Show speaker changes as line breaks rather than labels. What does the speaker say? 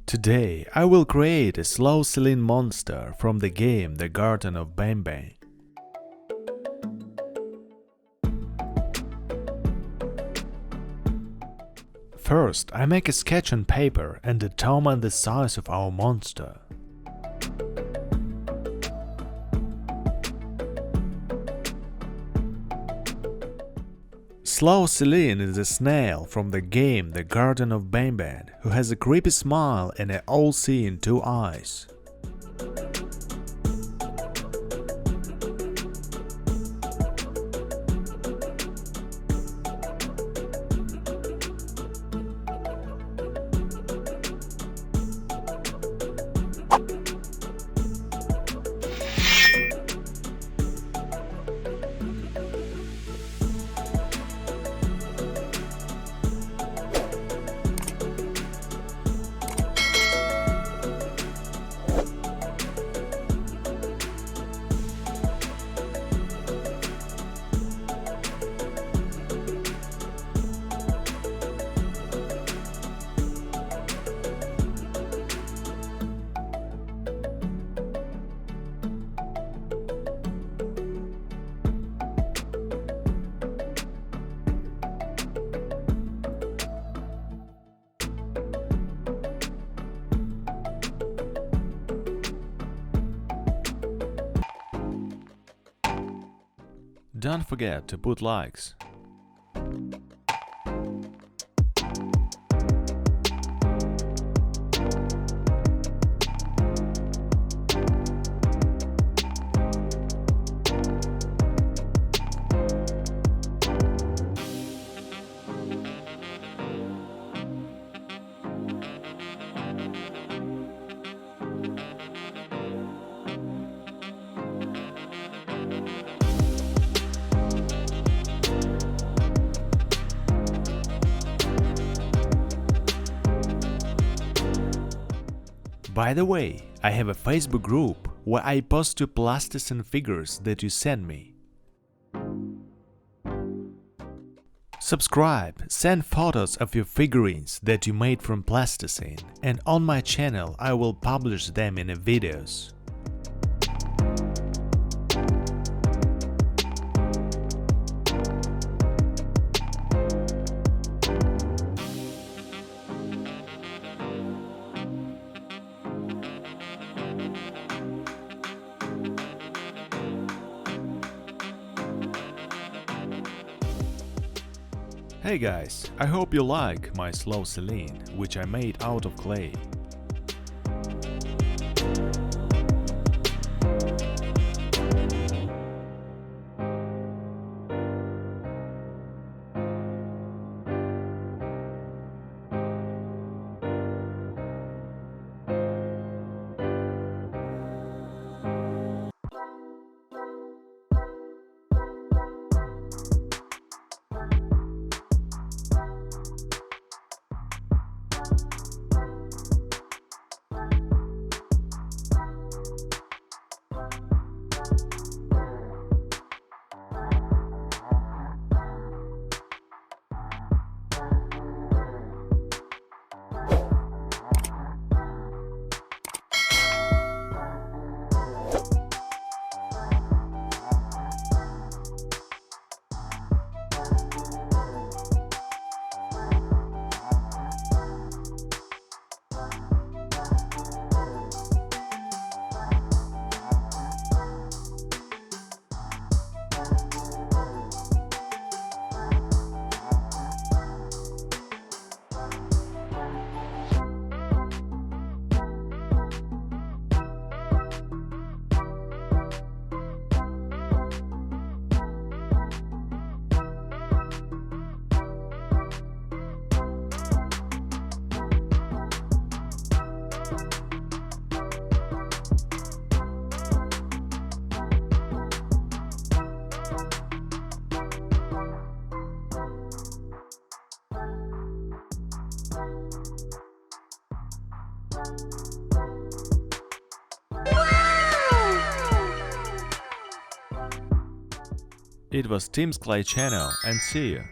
Today, I will create a Slow Seline monster from the game The Garten of Banban. First, I make a sketch on paper and determine the size of our monster. Slow Seline is a snail from the game The Garten of Banban who has a creepy smile and an all-seeing two eyes. Don't forget to put likes. By the way, I have a Facebook group where I post two plasticine figures that you send me. Subscribe, send photos of your figurines that you made from plasticine, and on my channel I will publish them in videos. Hey guys, I hope you like my Slow Seline, which I made out of clay. It was Tim's Clay channel, and see you.